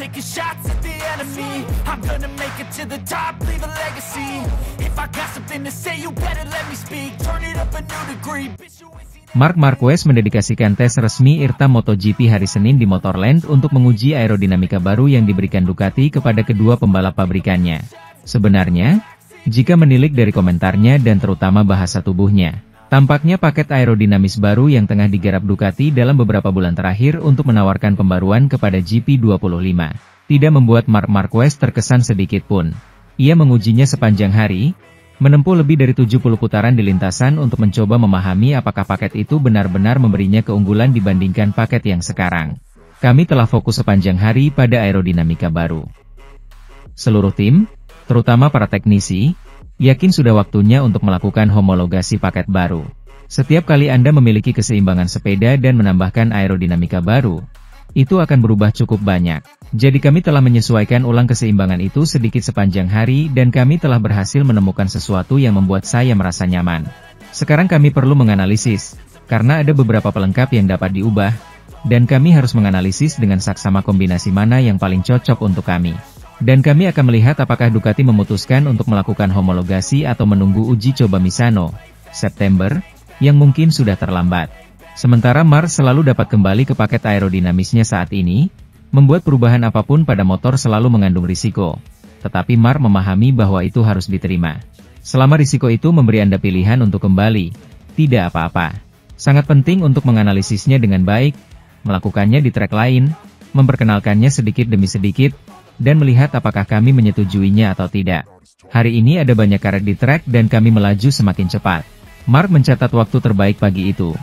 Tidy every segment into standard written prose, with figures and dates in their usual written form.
taking shots at the enemy. I'm gonna make it to the top, leave a legacy. If I got something to say, you better let me speak. Turn it up a new degree. Marc Marquez mendedikasikan tes resmi IRTA MotoGP hari Senin di Motorland untuk menguji aerodinamika baru yang diberikan Ducati kepada kedua pembalap pabrikannya. Sebenarnya, jika menilik dari komentarnya dan terutama bahasa tubuhnya, tampaknya paket aerodinamis baru yang tengah digarap Ducati dalam beberapa bulan terakhir untuk menawarkan pembaruan kepada GP25, tidak membuat Marc Marquez terkesan sedikit pun. Ia mengujinya sepanjang hari, menempuh lebih dari 70 putaran di lintasan untuk mencoba memahami apakah paket itu benar-benar memberinya keunggulan dibandingkan paket yang sekarang. Kami telah fokus sepanjang hari pada aerodinamika baru. Seluruh tim, terutama para teknisi, yakin sudah waktunya untuk melakukan homologasi paket baru. Setiap kali Anda memiliki keseimbangan sepeda dan menambahkan aerodinamika baru, itu akan berubah cukup banyak. Jadi kami telah menyesuaikan ulang keseimbangan itu sedikit sepanjang hari dan kami telah berhasil menemukan sesuatu yang membuat saya merasa nyaman. Sekarang kami perlu menganalisis, karena ada beberapa pelengkap yang dapat diubah, dan kami harus menganalisis dengan saksama kombinasi mana yang paling cocok untuk kami. Dan kami akan melihat apakah Ducati memutuskan untuk melakukan homologasi atau menunggu uji coba Misano, September, yang mungkin sudah terlambat. Sementara Marc selalu dapat kembali ke paket aerodinamisnya saat ini, membuat perubahan apapun pada motor selalu mengandung risiko. Tetapi Marc memahami bahwa itu harus diterima. Selama risiko itu memberi Anda pilihan untuk kembali, tidak apa-apa. Sangat penting untuk menganalisisnya dengan baik, melakukannya di trek lain, memperkenalkannya sedikit demi sedikit, dan melihat apakah kami menyetujuinya atau tidak. Hari ini ada banyak karet di trek dan kami melaju semakin cepat. Marc mencatat waktu terbaik pagi itu.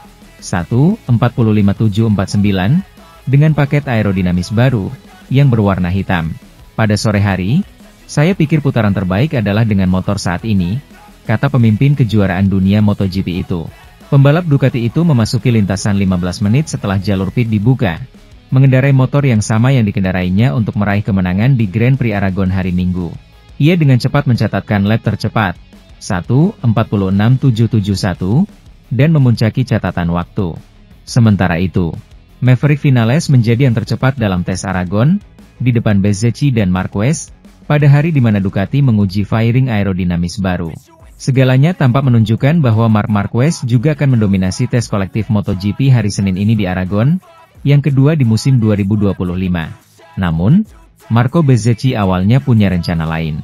1:45.749, dengan paket aerodinamis baru, yang berwarna hitam. Pada sore hari, saya pikir putaran terbaik adalah dengan motor saat ini, kata pemimpin kejuaraan dunia MotoGP itu. Pembalap Ducati itu memasuki lintasan 15 menit setelah jalur pit dibuka, mengendarai motor yang sama yang dikendarainya untuk meraih kemenangan di Grand Prix Aragon hari Minggu. Ia dengan cepat mencatatkan lap tercepat, 1:46.771, dan memuncaki catatan waktu. Sementara itu, Maverick Vinales menjadi yang tercepat dalam tes Aragon, di depan Bezzecchi dan Marquez, pada hari di mana Ducati menguji fairing aerodinamis baru. Segalanya tampak menunjukkan bahwa Marc Marquez juga akan mendominasi tes kolektif MotoGP hari Senin ini di Aragon, yang kedua di musim 2025. Namun, Marco Bezzecchi awalnya punya rencana lain.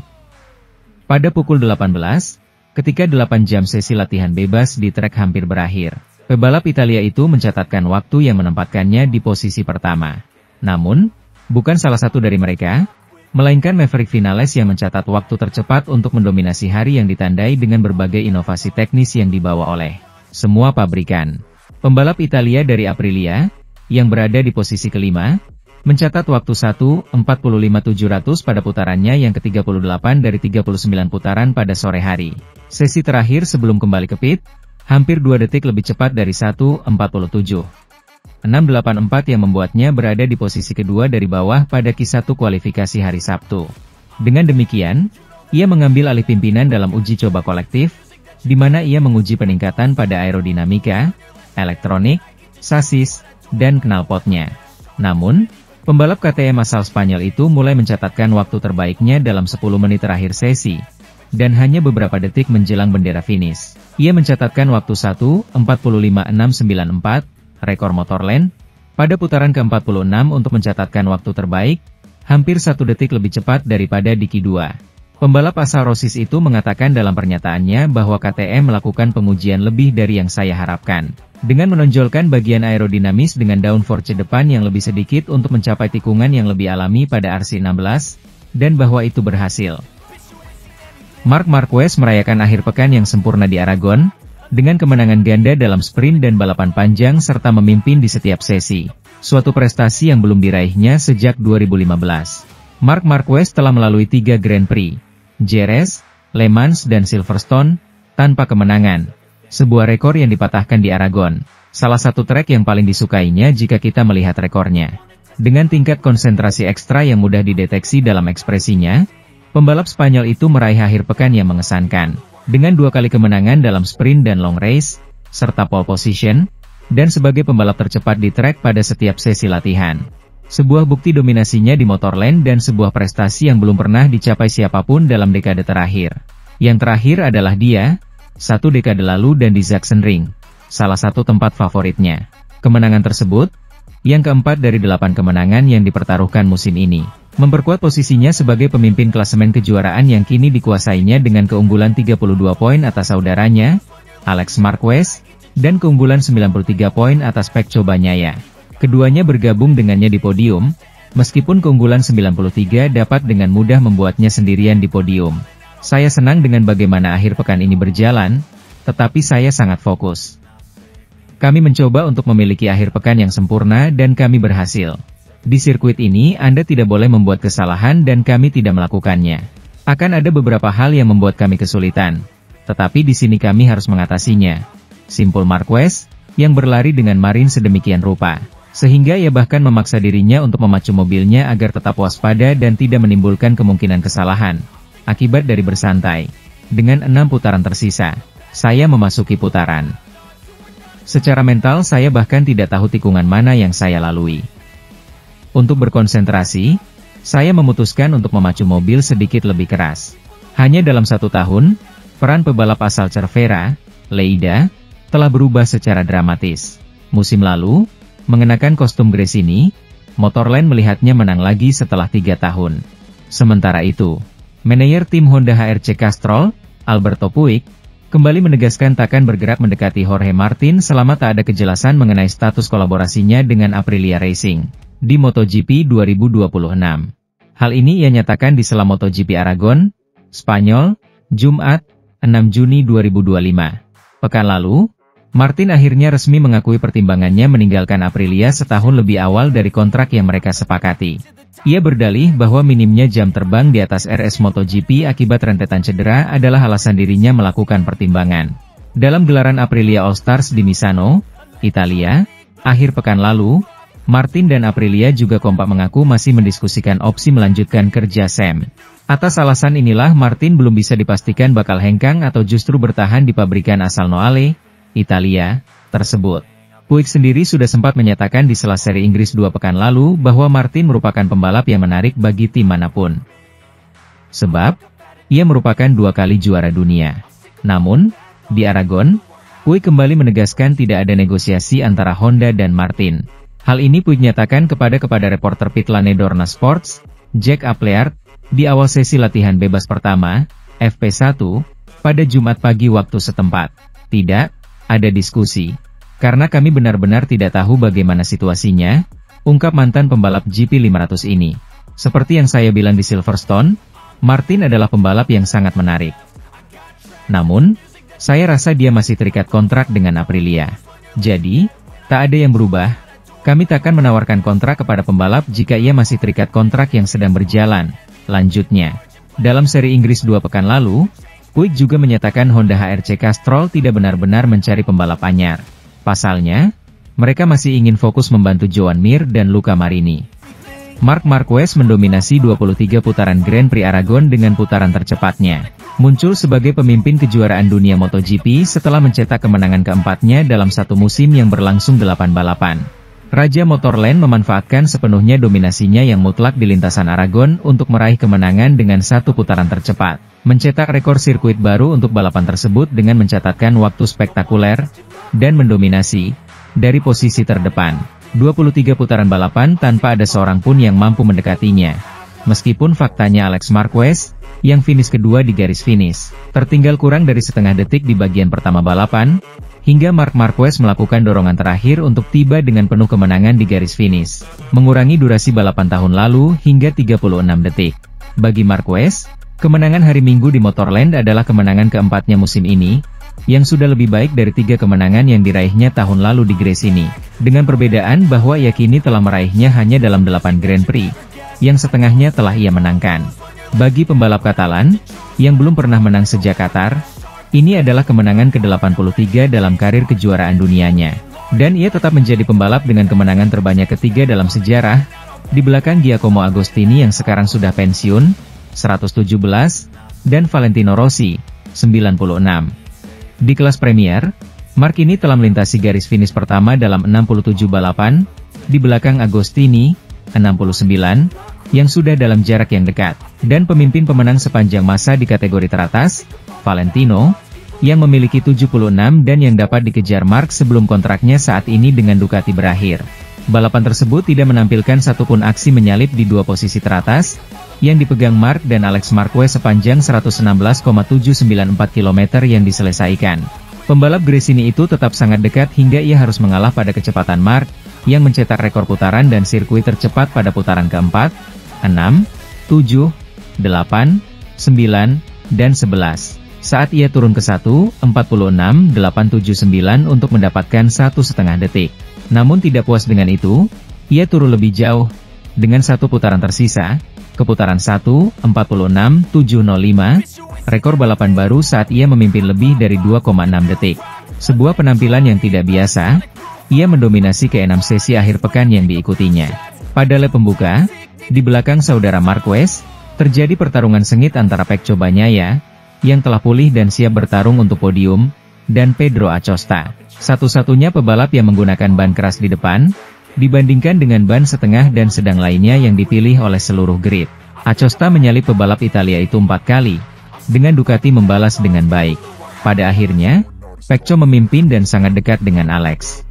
Pada pukul 18, ketika 8 jam sesi latihan bebas di trek hampir berakhir, pebalap Italia itu mencatatkan waktu yang menempatkannya di posisi pertama. Namun, bukan salah satu dari mereka, melainkan Maverick Vinales yang mencatat waktu tercepat untuk mendominasi hari yang ditandai dengan berbagai inovasi teknis yang dibawa oleh semua pabrikan. Pembalap Italia dari Aprilia, yang berada di posisi kelima, mencatat waktu 1:45.700 pada putarannya yang ke-38 dari 39 putaran pada sore hari. Sesi terakhir sebelum kembali ke pit, hampir 2 detik lebih cepat dari 1:47.684 yang membuatnya berada di posisi kedua dari bawah pada Q1 kualifikasi hari Sabtu. Dengan demikian, ia mengambil alih pimpinan dalam uji coba kolektif, di mana ia menguji peningkatan pada aerodinamika, elektronik, sasis, dan knalpotnya. Namun, pembalap KTM asal Spanyol itu mulai mencatatkan waktu terbaiknya dalam 10 menit terakhir sesi, dan hanya beberapa detik menjelang bendera finish. Ia mencatatkan waktu 1:45.694, rekor Motorland, pada putaran ke-46 untuk mencatatkan waktu terbaik, hampir 1 detik lebih cepat daripada di Q2. Pembalap asal Rossis itu mengatakan dalam pernyataannya bahwa KTM melakukan pengujian lebih dari yang saya harapkan, dengan menonjolkan bagian aerodinamis dengan downforce depan yang lebih sedikit untuk mencapai tikungan yang lebih alami pada RC16, dan bahwa itu berhasil. Marc Marquez merayakan akhir pekan yang sempurna di Aragon, dengan kemenangan ganda dalam sprint dan balapan panjang serta memimpin di setiap sesi, suatu prestasi yang belum diraihnya sejak 2015. Marc Marquez telah melalui 3 Grand Prix, Jerez, Le Mans dan Silverstone, tanpa kemenangan. Sebuah rekor yang dipatahkan di Aragon, salah satu trek yang paling disukainya jika kita melihat rekornya. Dengan tingkat konsentrasi ekstra yang mudah dideteksi dalam ekspresinya, pembalap Spanyol itu meraih akhir pekan yang mengesankan, dengan 2 kali kemenangan dalam sprint dan long race, serta pole position, dan sebagai pembalap tercepat di trek pada setiap sesi latihan. Sebuah bukti dominasinya di Motorland dan sebuah prestasi yang belum pernah dicapai siapapun dalam dekade terakhir. Yang terakhir adalah dia, 1 dekade lalu dan di Sachsenring, salah satu tempat favoritnya. Kemenangan tersebut, yang keempat dari 8 kemenangan yang dipertaruhkan musim ini, memperkuat posisinya sebagai pemimpin klasemen kejuaraan yang kini dikuasainya dengan keunggulan 32 poin atas saudaranya, Alex Marquez, dan keunggulan 93 poin atas Pecco Bagnaia. Keduanya bergabung dengannya di podium, meskipun keunggulan 93 dapat dengan mudah membuatnya sendirian di podium. Saya senang dengan bagaimana akhir pekan ini berjalan, tetapi saya sangat fokus. Kami mencoba untuk memiliki akhir pekan yang sempurna dan kami berhasil. Di sirkuit ini Anda tidak boleh membuat kesalahan dan kami tidak melakukannya. Akan ada beberapa hal yang membuat kami kesulitan, tetapi di sini kami harus mengatasinya. Simpul Marquez, yang berlari dengan marin sedemikian rupa, sehingga ia bahkan memaksa dirinya untuk memacu mobilnya agar tetap waspada dan tidak menimbulkan kemungkinan kesalahan. Akibat dari bersantai. Dengan 6 putaran tersisa, saya memasuki putaran. Secara mental saya bahkan tidak tahu tikungan mana yang saya lalui. Untuk berkonsentrasi, saya memutuskan untuk memacu mobil sedikit lebih keras. Hanya dalam 1 tahun, peran pebalap asal Cervera, Lleida, telah berubah secara dramatis. Musim lalu, mengenakan kostum Gresini, Motorland melihatnya menang lagi setelah 3 tahun. Sementara itu, manajer tim Honda HRC Castrol, Alberto Puig, kembali menegaskan takkan bergerak mendekati Jorge Martin selama tak ada kejelasan mengenai status kolaborasinya dengan Aprilia Racing di MotoGP 2026. Hal ini ia nyatakan di sela MotoGP Aragon, Spanyol, Jumat, 6 Juni 2025. Pekan lalu, Martin akhirnya resmi mengakui pertimbangannya meninggalkan Aprilia setahun lebih awal dari kontrak yang mereka sepakati. Ia berdalih bahwa minimnya jam terbang di atas RS MotoGP akibat rentetan cedera adalah alasan dirinya melakukan pertimbangan. Dalam gelaran Aprilia All Stars di Misano, Italia, akhir pekan lalu, Martin dan Aprilia juga kompak mengaku masih mendiskusikan opsi melanjutkan kerja Sam. Atas alasan inilah Martin belum bisa dipastikan bakal hengkang atau justru bertahan di pabrikan asal Noale, Italia, tersebut. Puig sendiri sudah sempat menyatakan di sela seri Inggris 2 pekan lalu bahwa Martin merupakan pembalap yang menarik bagi tim manapun. Sebab, ia merupakan 2 kali juara dunia. Namun, di Aragon, Puig kembali menegaskan tidak ada negosiasi antara Honda dan Martin. Hal ini Puig nyatakan kepada reporter Pitlane Dorna Sports, Jack Appleyard, di awal sesi latihan bebas pertama, FP1, pada Jumat pagi waktu setempat. Tidak ada diskusi. Karena kami benar-benar tidak tahu bagaimana situasinya, ungkap mantan pembalap GP 500 ini. Seperti yang saya bilang di Silverstone, Martin adalah pembalap yang sangat menarik. Namun, saya rasa dia masih terikat kontrak dengan Aprilia. Jadi, tak ada yang berubah. Kami takkan menawarkan kontrak kepada pembalap jika ia masih terikat kontrak yang sedang berjalan. Lanjutnya, dalam seri Inggris 2 pekan lalu, Puig juga menyatakan Honda HRC Castrol tidak benar-benar mencari pembalap anyar. Pasalnya, mereka masih ingin fokus membantu Joan Mir dan Luca Marini. Marc Marquez mendominasi 23 putaran Grand Prix Aragon dengan putaran tercepatnya. Muncul sebagai pemimpin kejuaraan dunia MotoGP setelah mencetak kemenangan keempatnya dalam satu musim yang berlangsung 8 balapan. Raja Motorland memanfaatkan sepenuhnya dominasinya yang mutlak di lintasan Aragon untuk meraih kemenangan dengan 1 putaran tercepat. Mencetak rekor sirkuit baru untuk balapan tersebut dengan mencatatkan waktu spektakuler dan mendominasi dari posisi terdepan. 23 putaran balapan tanpa ada seorang pun yang mampu mendekatinya. Meskipun faktanya Alex Marquez, yang finish kedua di garis finish, tertinggal kurang dari setengah detik di bagian pertama balapan, hingga Marc Marquez melakukan dorongan terakhir untuk tiba dengan penuh kemenangan di garis finish, mengurangi durasi balapan tahun lalu hingga 36 detik. Bagi Marquez, kemenangan hari Minggu di Motorland adalah kemenangan keempatnya musim ini, yang sudah lebih baik dari 3 kemenangan yang diraihnya tahun lalu di Gresini. Dengan perbedaan bahwa ia kini telah meraihnya hanya dalam 8 Grand Prix, yang setengahnya telah ia menangkan. Bagi pembalap Katalan, yang belum pernah menang sejak Qatar, ini adalah kemenangan ke-83 dalam karir kejuaraan dunianya. Dan ia tetap menjadi pembalap dengan kemenangan terbanyak ketiga dalam sejarah, di belakang Giacomo Agostini yang sekarang sudah pensiun, 117, dan Valentino Rossi, 96. Di kelas Premier, Marc ini telah melintasi garis finish pertama dalam 67 balapan, di belakang Agostini, 69, yang sudah dalam jarak yang dekat. Dan pemimpin pemenang sepanjang masa di kategori teratas, Valentino, yang memiliki 76 dan yang dapat dikejar Marc sebelum kontraknya saat ini dengan Ducati berakhir. Balapan tersebut tidak menampilkan satupun aksi menyalip di dua posisi teratas, yang dipegang Marc dan Alex Marquez sepanjang 116,794 km yang diselesaikan. Pembalap Gresini itu tetap sangat dekat hingga ia harus mengalah pada kecepatan Marc, yang mencetak rekor putaran dan sirkuit tercepat pada putaran keempat, 6, 7, 8, 9, dan 11. Saat ia turun ke 1:46.879 untuk mendapatkan 1,5 detik. Namun tidak puas dengan itu, ia turun lebih jauh. Dengan satu putaran tersisa, ke putaran 1:46.705, rekor balapan baru saat ia memimpin lebih dari 2,6 detik. Sebuah penampilan yang tidak biasa, ia mendominasi ke-6 sesi akhir pekan yang diikutinya. Pada lap pembuka, di belakang saudara Marquez, terjadi pertarungan sengit antara Pecco Bagnaia, yang telah pulih dan siap bertarung untuk podium, dan Pedro Acosta, satu-satunya pebalap yang menggunakan ban keras di depan, dibandingkan dengan ban setengah dan sedang lainnya yang dipilih oleh seluruh grid. Acosta menyalip pebalap Italia itu 4 kali, dengan Ducati membalas dengan baik. Pada akhirnya, Pecco memimpin dan sangat dekat dengan Alex.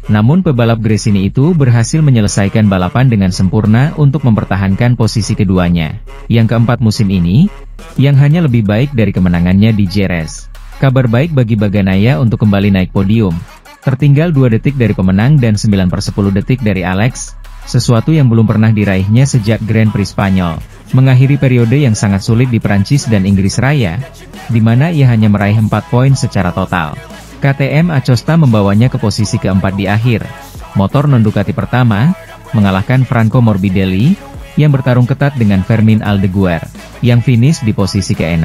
Namun pebalap Gresini itu berhasil menyelesaikan balapan dengan sempurna untuk mempertahankan posisi keduanya, yang keempat musim ini, yang hanya lebih baik dari kemenangannya di Jerez. Kabar baik bagi Bagnaia untuk kembali naik podium. Tertinggal 2 detik dari pemenang dan 9/10 detik dari Alex, sesuatu yang belum pernah diraihnya sejak Grand Prix Spanyol. Mengakhiri periode yang sangat sulit di Prancis dan Inggris Raya, di mana ia hanya meraih 4 poin secara total. KTM Acosta membawanya ke posisi keempat di akhir. Motor non-Ducati pertama, mengalahkan Franco Morbidelli, yang bertarung ketat dengan Fermin Aldeguer, yang finish di posisi ke-6.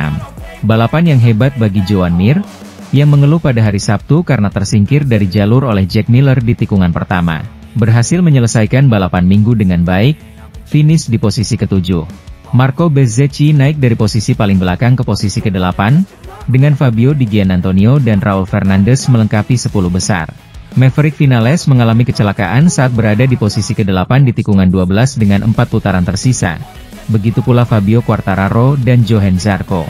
Balapan yang hebat bagi Joan Mir, yang mengeluh pada hari Sabtu karena tersingkir dari jalur oleh Jack Miller di tikungan pertama. Berhasil menyelesaikan balapan minggu dengan baik, finish di posisi ke-7. Marco Bezzecchi naik dari posisi paling belakang ke posisi ke-8, dengan Fabio Di Giannantonio dan Raul Fernandez melengkapi 10 besar. Maverick Vinales mengalami kecelakaan saat berada di posisi ke-8 di tikungan 12 dengan 4 putaran tersisa. Begitu pula Fabio Quartararo dan Johann Zarco.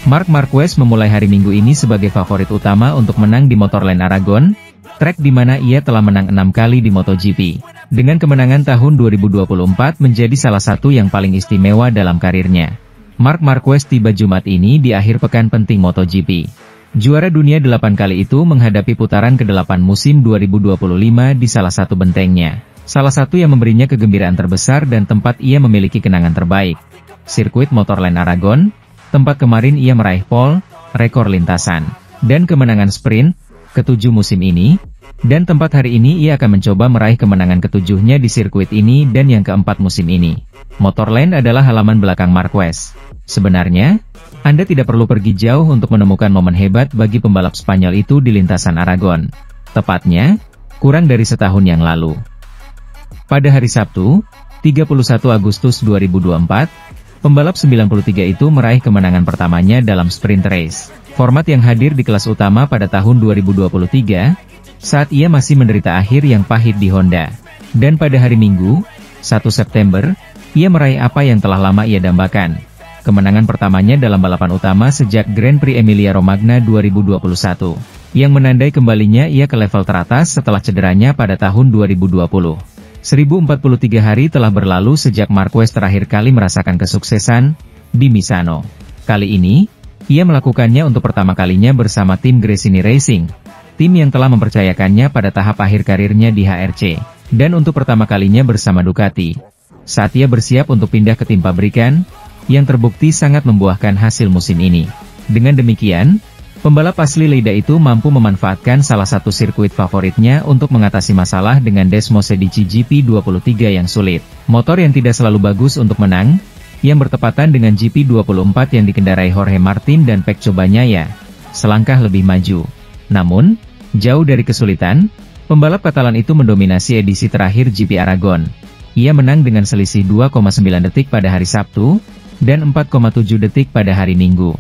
Marc Marquez memulai hari Minggu ini sebagai favorit utama untuk menang di Motorland Aragon, trek di mana ia telah menang 6 kali di MotoGP. Dengan kemenangan tahun 2024 menjadi salah satu yang paling istimewa dalam karirnya. Marc Marquez tiba Jumat ini di akhir pekan penting MotoGP. Juara dunia 8 kali itu menghadapi putaran ke-8 musim 2025 di salah satu bentengnya. Salah satu yang memberinya kegembiraan terbesar dan tempat ia memiliki kenangan terbaik. Sirkuit Motorland Aragon, tempat kemarin ia meraih pole, rekor lintasan, dan kemenangan sprint, ke-7 musim ini, dan tempat hari ini ia akan mencoba meraih kemenangan ke-7-nya di sirkuit ini dan yang ke-4 musim ini. Motorland adalah halaman belakang Marquez. Sebenarnya, Anda tidak perlu pergi jauh untuk menemukan momen hebat bagi pembalap Spanyol itu di lintasan Aragon. Tepatnya, kurang dari setahun yang lalu. Pada hari Sabtu, 31 Agustus 2024, pembalap 93 itu meraih kemenangan pertamanya dalam sprint race. Format yang hadir di kelas utama pada tahun 2023, saat ia masih menderita akhir yang pahit di Honda. Dan pada hari Minggu, 1 September, ia meraih apa yang telah lama ia dambakan. Kemenangan pertamanya dalam balapan utama sejak Grand Prix Emilia-Romagna 2021, yang menandai kembalinya ia ke level teratas setelah cederanya pada tahun 2020. 1043 hari telah berlalu sejak Marquez terakhir kali merasakan kesuksesan di Misano. Kali ini, ia melakukannya untuk pertama kalinya bersama tim Gresini Racing, tim yang telah mempercayakannya pada tahap akhir karirnya di HRC, dan untuk pertama kalinya bersama Ducati, saat ia bersiap untuk pindah ke tim pabrikan, yang terbukti sangat membuahkan hasil musim ini. Dengan demikian, pembalap asli Lleida itu mampu memanfaatkan salah satu sirkuit favoritnya untuk mengatasi masalah dengan Desmosedici GP23 yang sulit. Motor yang tidak selalu bagus untuk menang, yang bertepatan dengan GP24 yang dikendarai Jorge Martin dan Pecco Bagnaia, selangkah lebih maju. Namun, jauh dari kesulitan, pembalap Katalan itu mendominasi edisi terakhir GP Aragon. Ia menang dengan selisih 2,9 detik pada hari Sabtu, dan 4,7 detik pada hari Minggu.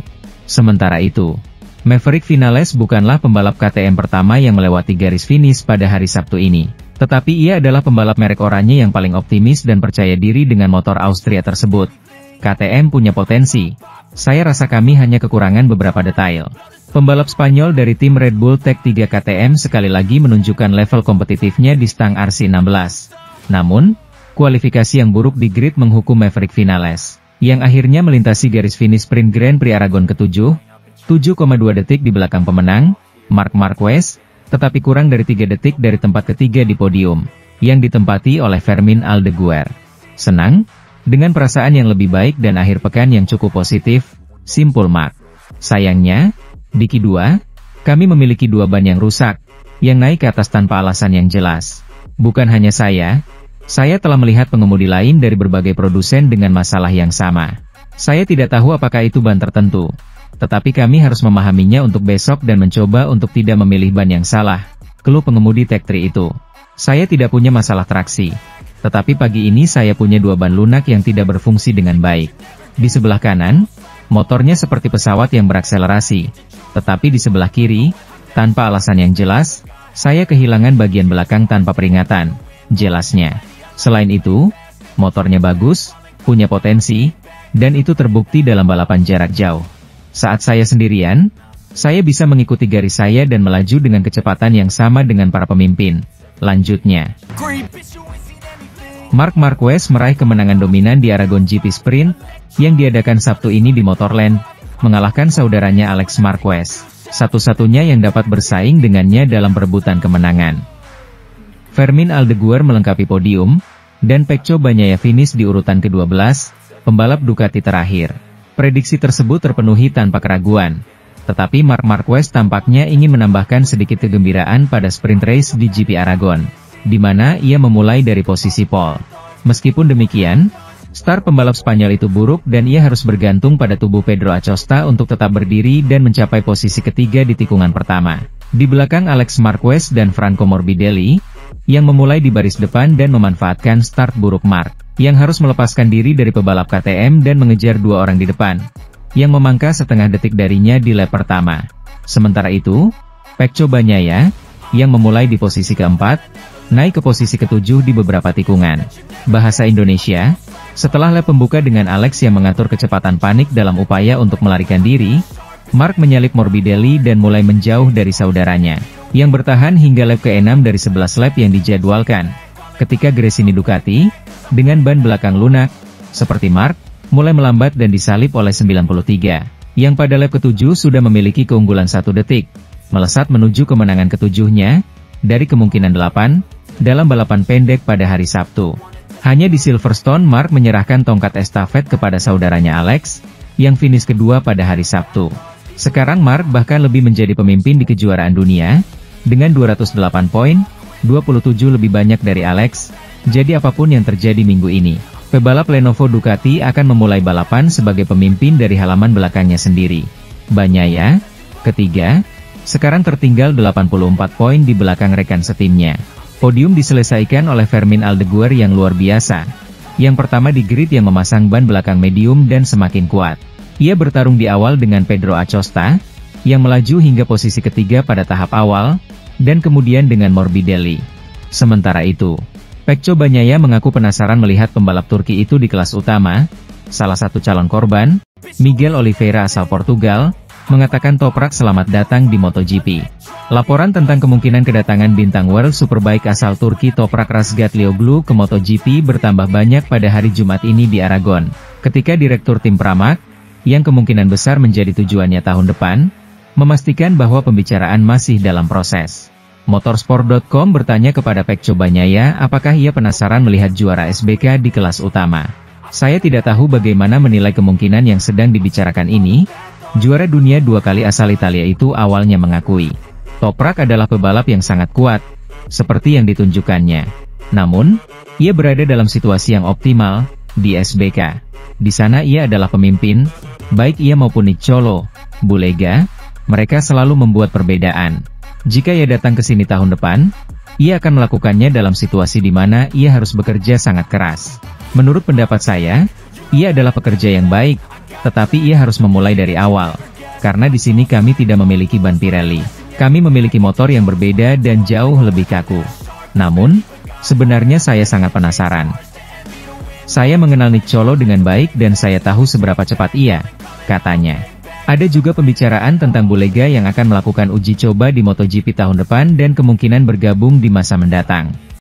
Sementara itu, Maverick Vinales bukanlah pembalap KTM pertama yang melewati garis finish pada hari Sabtu ini. Tetapi ia adalah pembalap merek oranye yang paling optimis dan percaya diri dengan motor Austria tersebut. KTM punya potensi. Saya rasa kami hanya kekurangan beberapa detail. Pembalap Spanyol dari tim Red Bull Tech 3 KTM sekali lagi menunjukkan level kompetitifnya di stang RC16. Namun, kualifikasi yang buruk di grid menghukum Maverick Vinales, yang akhirnya melintasi garis finish sprint Grand Prix Aragon ke-7, 7,2 detik di belakang pemenang, Marc Marquez, tetapi kurang dari 3 detik dari tempat ketiga di podium, yang ditempati oleh Fermin Aldeguer. Senang? Dengan perasaan yang lebih baik dan akhir pekan yang cukup positif, simpul Marc. Sayangnya, di Q2, kami memiliki 2 ban yang rusak, yang naik ke atas tanpa alasan yang jelas. Bukan hanya saya telah melihat pengemudi lain dari berbagai produsen dengan masalah yang sama. Saya tidak tahu apakah itu ban tertentu, tetapi kami harus memahaminya untuk besok dan mencoba untuk tidak memilih ban yang salah, keluh pengemudi Tech 3 itu. Saya tidak punya masalah traksi, tetapi pagi ini saya punya 2 ban lunak yang tidak berfungsi dengan baik. Di sebelah kanan, motornya seperti pesawat yang berakselerasi, tetapi di sebelah kiri, tanpa alasan yang jelas, saya kehilangan bagian belakang tanpa peringatan, jelasnya. Selain itu, motornya bagus, punya potensi, dan itu terbukti dalam balapan jarak jauh. Saat saya sendirian, saya bisa mengikuti garis saya dan melaju dengan kecepatan yang sama dengan para pemimpin. Lanjutnya, Marc Marquez meraih kemenangan dominan di Aragon GP Sprint, yang diadakan Sabtu ini di Motorland, mengalahkan saudaranya Alex Marquez, satu-satunya yang dapat bersaing dengannya dalam perebutan kemenangan. Fermin Aldeguer melengkapi podium, dan Pecco Bagnaia finish di urutan ke-12, pembalap Ducati terakhir. Prediksi tersebut terpenuhi tanpa keraguan. Tetapi Marc Marquez tampaknya ingin menambahkan sedikit kegembiraan pada sprint race di GP Aragon, di mana ia memulai dari posisi pole. Meskipun demikian, start pembalap Spanyol itu buruk dan ia harus bergantung pada tubuh Pedro Acosta untuk tetap berdiri dan mencapai posisi ketiga di tikungan pertama. Di belakang Alex Marquez dan Franco Morbidelli, yang memulai di baris depan dan memanfaatkan start buruk Marc, yang harus melepaskan diri dari pebalap KTM dan mengejar 2 orang di depan, yang memangkas setengah detik darinya di lap pertama. Sementara itu, Pecco Bagnaia, yang memulai di posisi keempat, naik ke posisi ke-7 di beberapa tikungan. Bahasa Indonesia, setelah lap pembuka dengan Alex yang mengatur kecepatan panik dalam upaya untuk melarikan diri, Marc menyalip Morbidelli dan mulai menjauh dari saudaranya, yang bertahan hingga lap ke-6 dari 11 lap yang dijadwalkan. Ketika Gresini Ducati, dengan ban belakang lunak, seperti Marc, mulai melambat dan disalip oleh 93, yang pada lap ke-7 sudah memiliki keunggulan 1 detik, melesat menuju kemenangan ke-7-nya, dari kemungkinan 8, dalam balapan pendek pada hari Sabtu. Hanya di Silverstone Marc menyerahkan tongkat estafet kepada saudaranya Alex, yang finish kedua pada hari Sabtu. Sekarang Marc bahkan lebih menjadi pemimpin di kejuaraan dunia, dengan 208 poin, 27 lebih banyak dari Alex, jadi apapun yang terjadi minggu ini, pebalap Lenovo Ducati akan memulai balapan sebagai pemimpin dari halaman belakangnya sendiri. Bagnaia, ketiga, sekarang tertinggal 84 poin di belakang rekan setimnya. Podium diselesaikan oleh Fermin Aldeguer yang luar biasa. Yang pertama di grid yang memasang ban belakang medium dan semakin kuat. Ia bertarung di awal dengan Pedro Acosta, yang melaju hingga posisi ketiga pada tahap awal, dan kemudian dengan Morbidelli. Sementara itu, Pecco Bagnaia mengaku penasaran melihat pembalap Turki itu di kelas utama. Salah satu calon korban, Miguel Oliveira asal Portugal, mengatakan Toprak selamat datang di MotoGP. Laporan tentang kemungkinan kedatangan bintang World Superbike asal Turki Toprak Razgatlioglu ke MotoGP bertambah banyak pada hari Jumat ini di Aragon, ketika Direktur Tim Pramac, yang kemungkinan besar menjadi tujuannya tahun depan, memastikan bahwa pembicaraan masih dalam proses. Motorsport.com bertanya kepada Pecco Bagnaia apakah ia penasaran melihat juara SBK di kelas utama. Saya tidak tahu bagaimana menilai kemungkinan yang sedang dibicarakan ini. Juara dunia 2 kali asal Italia itu awalnya mengakui, Toprak adalah pebalap yang sangat kuat, seperti yang ditunjukkannya. Namun, ia berada dalam situasi yang optimal, di SBK. Di sana ia adalah pemimpin, baik ia maupun Nicolo, Bulega, mereka selalu membuat perbedaan. Jika ia datang ke sini tahun depan, ia akan melakukannya dalam situasi di mana ia harus bekerja sangat keras. Menurut pendapat saya, ia adalah pekerja yang baik, tetapi ia harus memulai dari awal. Karena di sini kami tidak memiliki ban Pirelli. Kami memiliki motor yang berbeda dan jauh lebih kaku. Namun, sebenarnya saya sangat penasaran. Saya mengenal Nick Cholo dengan baik dan saya tahu seberapa cepat ia, katanya. Ada juga pembicaraan tentang Bulega yang akan melakukan uji coba di MotoGP tahun depan dan kemungkinan bergabung di masa mendatang.